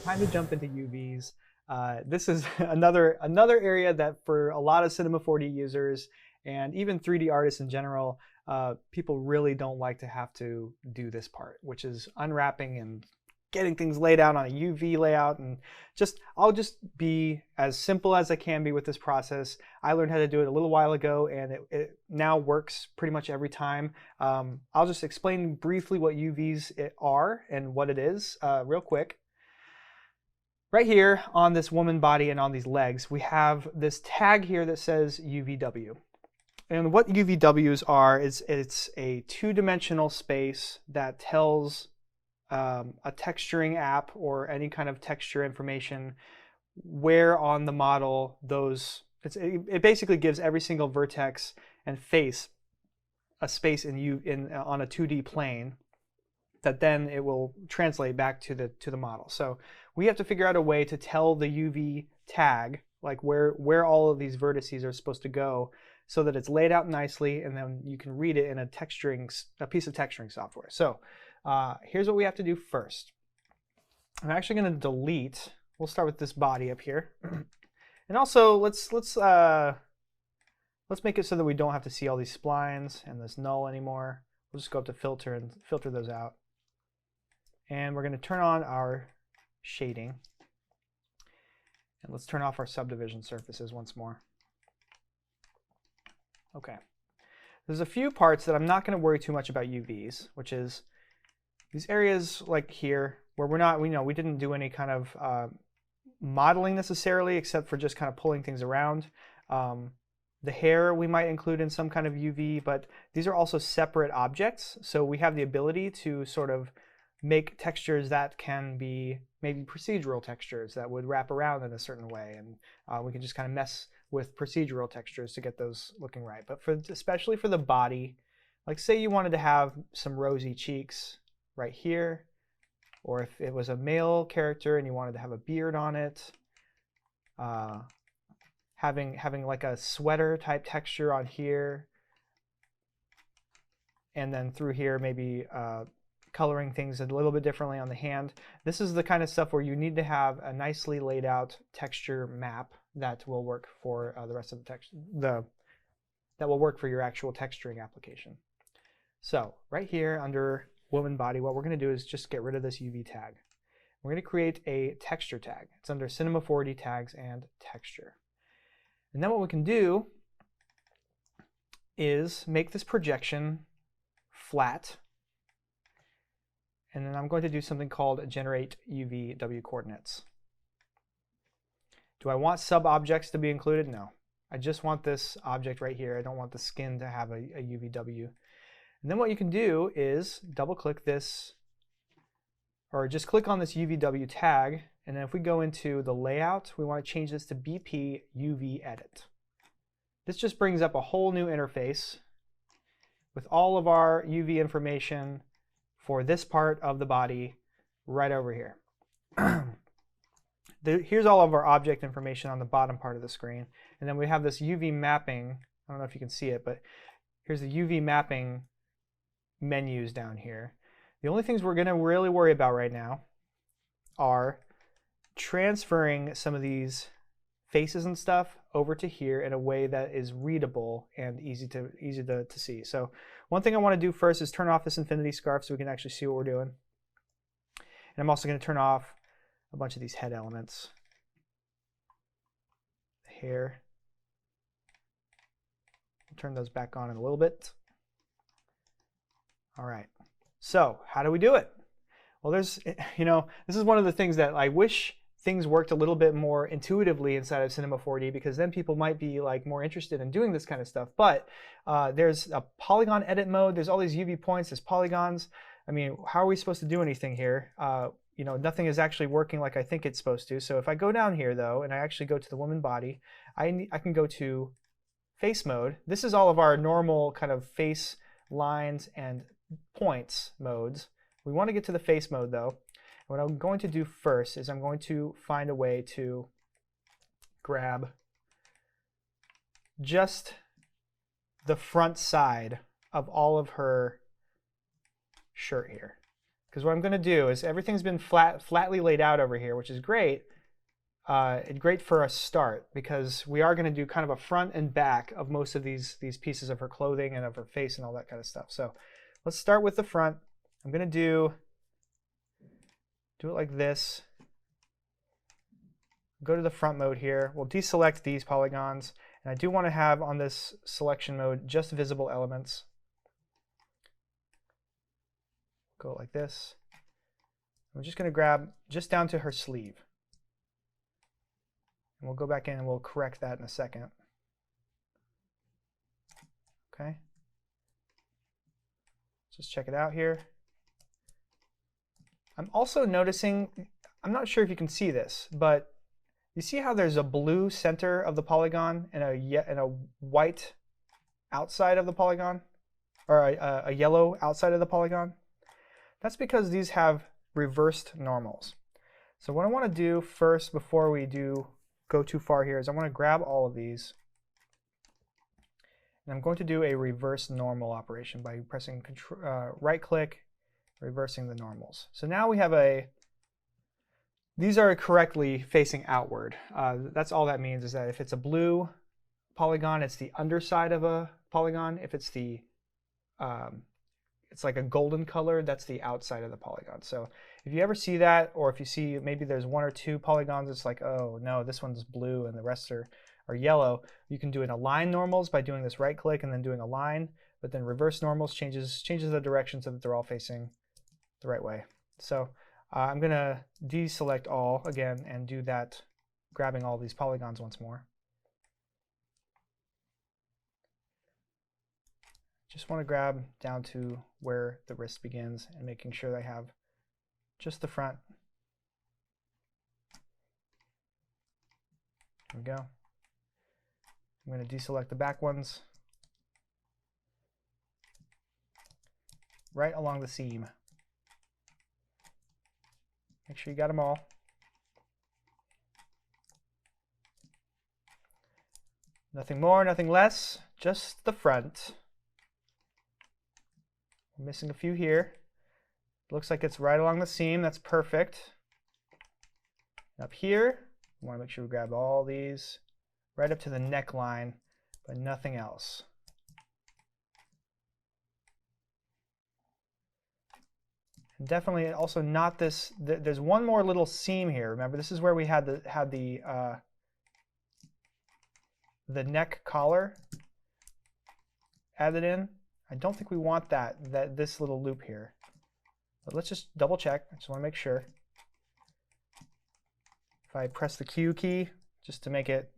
time to jump into UVs. This is another area that for a lot of Cinema 4D users and even 3D artists in general, people really don't like to have to do this part, which is unwrapping and getting things laid out on a UV layout. And I'll just be as simple as I can be with this process. I learned how to do it a little while ago, and it now works pretty much every time. I'll just explain briefly what UVs are and what it is real quick. Right here on this woman body and on these legs, we have this tag here that says UVW. And what UVWs are is it's a two-dimensional space that tells a texturing app or any kind of texture information where on the model it basically gives every single vertex and face a space on a 2D plane that then it will translate back to the model. So we have to figure out a way to tell the UV tag, like where all of these vertices are supposed to go, so that it's laid out nicely, and then you can read it in a piece of texturing software. So here's what we have to do first. I'm actually going to delete. We'll start with this body up here, and also let's make it so that we don't have to see all these splines and this null anymore. We'll just go up to filter and filter those out. And we're going to turn on our shading. And let's turn off our subdivision surfaces once more. Okay. There's a few parts that I'm not going to worry too much about UVs, which is these areas like here where we didn't do any kind of modeling necessarily, except for just kind of pulling things around. The hair we might include in some kind of UV, but these are also separate objects, so we have the ability to sort of make textures that can be maybe procedural textures that would wrap around in a certain way, and we can just kind of mess with procedural textures to get those looking right. But especially for the body, like say you wanted to have some rosy cheeks right here, or if it was a male character and you wanted to have a beard on it, having like a sweater type texture on here, and then through here maybe coloring things a little bit differently on the hand. This is the kind of stuff where you need to have a nicely laid out texture map that will work for the rest of the text, that will work for your actual texturing application. So right here under woman body, what we're going to do is just get rid of this UV tag. We're going to create a texture tag. It's under Cinema 4D tags and texture. And then what we can do is make this projection flat. And then I'm going to do something called generate UVW coordinates. Do I want sub-objects to be included? No. I just want this object right here. I don't want the skin to have a UVW. And then what you can do is double-click this, or just click on this UVW tag, and then if we go into the layout, we want to change this to BP UV edit. This just brings up a whole new interface with all of our UV information for this part of the body right over here. Here's all of our object information on the bottom part of the screen. And then we have this UV mapping. I don't know if you can see it, but here's the UV mapping menus down here. The only things we're going to really worry about right now are transferring some of these faces and stuff over to here in a way that is readable and easy to see. So one thing I want to do first is turn off this infinity scarf so we can actually see what we're doing. And I'm also going to turn off a bunch of these head elements. The hair. I'll turn those back on in a little bit. All right. So how do we do it? Well, this is one of the things that I wish things worked a little bit more intuitively inside of Cinema 4D, because then people might be like more interested in doing this kind of stuff. But there's a polygon edit mode. There's all these UV points. There's polygons. I mean, how are we supposed to do anything here? Nothing is actually working like I think it's supposed to. So if I go down here though, and I actually go to the woman body, I can go to face mode. This is all of our normal kind of face lines and points modes. We want to get to the face mode though. What I'm going to do first is I'm going to find a way to grab just the front side of all of her shirt here. Because what I'm going to do is everything's been flatly laid out over here, which is great. Great for a start, because we are going to do kind of a front and back of most of these pieces of her clothing and of her face and all that kind of stuff. So let's start with the front. I'm going to do it like this. Go to the front mode here. We'll deselect these polygons. And I do want to have on this selection mode just visible elements. Go like this. I'm just going to grab just down to her sleeve. And we'll go back in and we'll correct that in a second. Okay. Just check it out here. I'm also noticing, I'm not sure if you can see this, but you see how there's a blue center of the polygon and a white outside of the polygon, or a yellow outside of the polygon? That's because these have reversed normals. So what I want to do first, before we go too far here, is I want to grab all of these, and I'm going to do a reverse normal operation by pressing right click, reversing the normals. So now we have these are correctly facing outward. That's all that means, is that if it's a blue polygon, it's the underside of a polygon. If it's it's like a golden color, that's the outside of the polygon. So if you ever see that, or if you see maybe there's one or two polygons, it's like, oh no, this one's blue and the rest are yellow, you can do an align normals by doing this right click and then doing align, but then reverse normals changes the direction so that they're all facing the right way. So I'm going to deselect all again and do that, grabbing all these polygons once more. Just want to grab down to where the wrist begins and making sure that I have just the front. There we go. I'm going to deselect the back ones right along the seam. Make sure you got them all. Nothing more, nothing less, just the front. I'm missing a few here. Looks like it's right along the seam. That's perfect. Up here, we want to make sure we grab all these right up to the neckline, but nothing else. And definitely also not this. There's one more little seam here. Remember, this is where we had the neck collar added in. I don't think we want this little loop here. But let's just double check. I just want to make sure. If I press the Q key just to make it,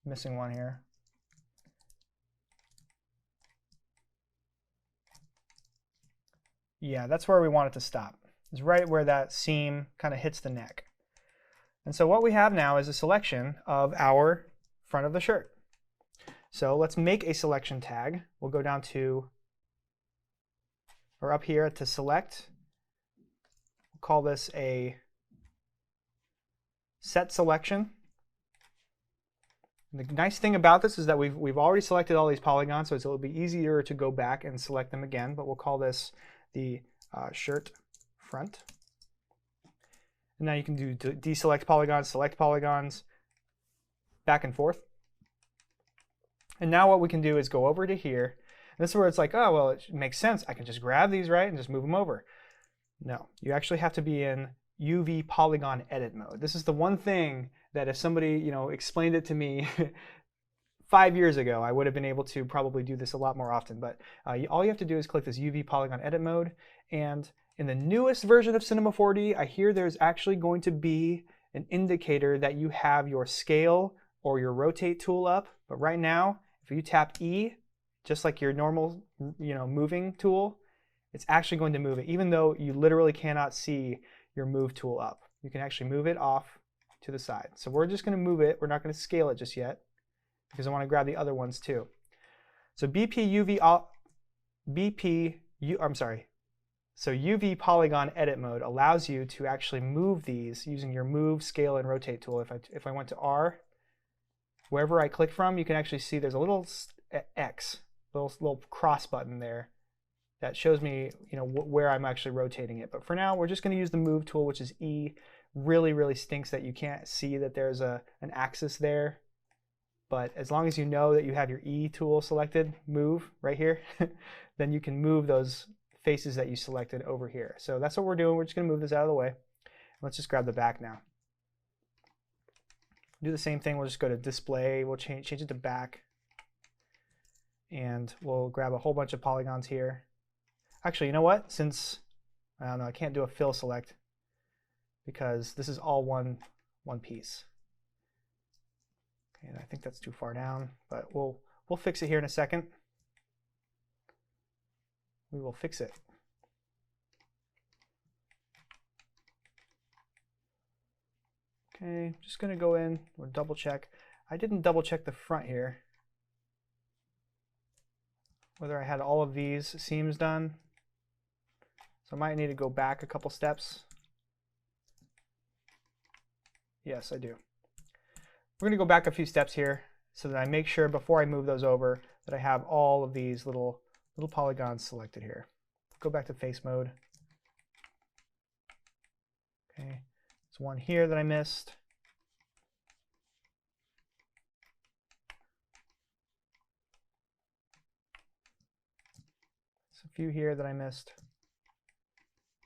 missing one here. Yeah, that's where we want it to stop. It's right where that seam kind of hits the neck. And so what we have now is a selection of our front of the shirt. So let's make a selection tag. We'll go down to, or up here to select. We'll call this a set selection. And the nice thing about this is that we've already selected all these polygons, so it'll be easier to go back and select them again, but we'll call this the shirt front. And now you can do deselect polygons, select polygons, back and forth. And now what we can do is go over to here. And this is where it's like, oh, well, it makes sense. I can just grab these, right, and just move them over. No, you actually have to be in UV polygon edit mode. This is the one thing that if somebody, explained it to me 5 years ago, I would have been able to probably do this a lot more often. But all you have to do is click this UV polygon edit mode. And in the newest version of Cinema 4D, I hear there's actually going to be an indicator that you have your scale or your rotate tool up. But right now, if you tap E, just like your normal, moving tool, it's actually going to move it, even though you literally cannot see your move tool up. You can actually move it off to the side. So we're just going to move it. We're not going to scale it just yet, because I want to grab the other ones too. So So UV polygon edit mode allows you to actually move these using your move, scale, and rotate tool. If I went to R, wherever I click from, you can actually see there's a little X little cross button there that shows me, where I'm actually rotating it. But for now, we're just going to use the move tool, which is E. Really, really stinks that you can't see that there's an axis there. But as long as you know that you have your E tool selected, move right here, then you can move those faces that you selected over here. So that's what we're doing. We're just going to move this out of the way. Let's just grab the back now. Do the same thing. We'll just go to display. We'll change it to back. And we'll grab a whole bunch of polygons here. Actually, you know what? Since, I don't know, I can't do a fill select because this is all one piece. And I think that's too far down, but we'll fix it here in a second. We will fix it. Okay, just going to go in, we'll double check. I didn't double check the front here, whether I had all of these seams done. So I might need to go back a couple steps. Yes, I do. We're going to go back a few steps here so that I make sure before I move those over that I have all of these little polygons selected here. Go back to face mode. Okay, there's one here that I missed. There's a few here that I missed.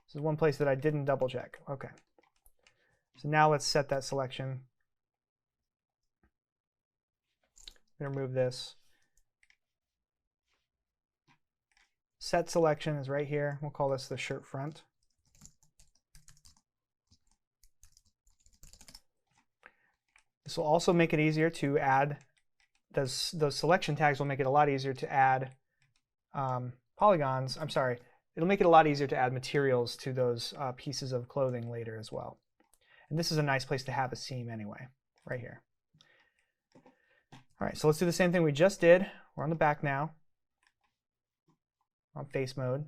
This is one place that I didn't double check. Okay. So now let's set that selection. I'm going to remove this. Set selection is right here. We'll call this the shirt front. This will also make it easier to add, those selection tags will make it a lot easier to add polygons. I'm sorry, it'll make it a lot easier to add materials to those pieces of clothing later as well. And this is a nice place to have a seam anyway, right here. All right, so let's do the same thing we just did. We're on the back now. On face mode.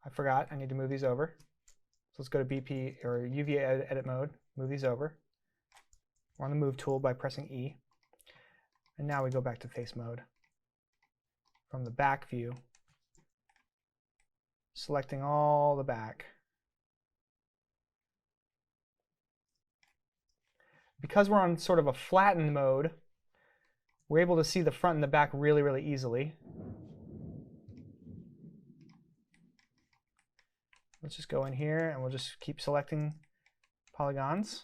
I forgot, I need to move these over. So let's go to BP or UV edit mode, move these over. We're on the move tool by pressing E. And now we go back to face mode. From the back view, selecting all the back. Because we're on sort of a flattened mode, we're able to see the front and the back really, really easily. Let's just go in here and we'll just keep selecting polygons.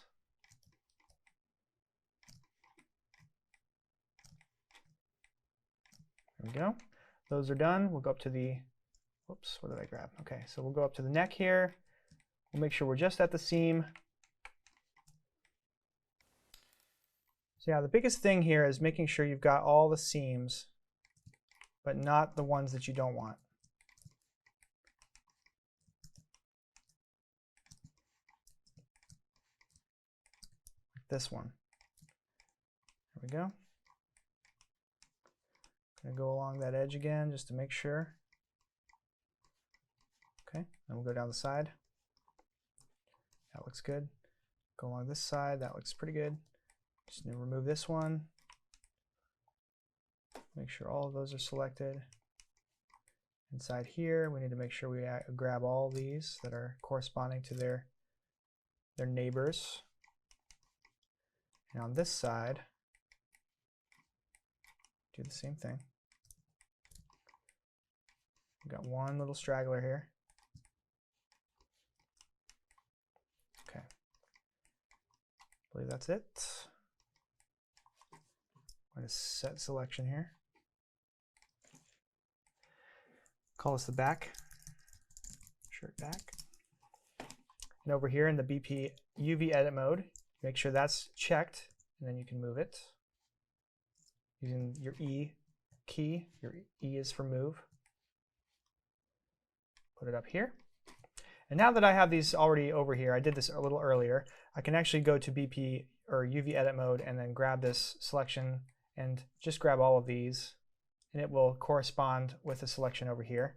There we go. Those are done. We'll go up to the, whoops, what did I grab? Okay, so we'll go up to the neck here. We'll make sure we're just at the seam. So yeah, the biggest thing here is making sure you've got all the seams, but not the ones that you don't want. Like this one. There we go. Gonna go along that edge again just to make sure. Okay, then we'll go down the side. That looks good. Go along this side, that looks pretty good. Just need to remove this one. Make sure all of those are selected. Inside here, we need to make sure we grab all these that are corresponding to their neighbors. And on this side, do the same thing. We've got one little straggler here. Okay. I believe that's it. I'm going to set selection here. Call this the back, shirt back. And over here in the BP UV edit mode, make sure that's checked, and then you can move it. Using your E key, your E is for move. Put it up here. And now that I have these already over here, I did this a little earlier, I can actually go to BP or UV edit mode and then grab this selection and just grab all of these, and it will correspond with the selection over here,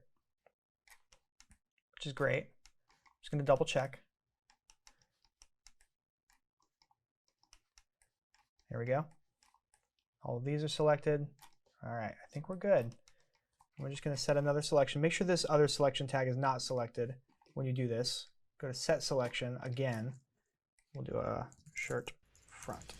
which is great. I'm just going to double check. There we go. All of these are selected. All right, I think we're good. We're just going to set another selection. Make sure this other selection tag is not selected when you do this. Go to set selection again. We'll do a shirt front.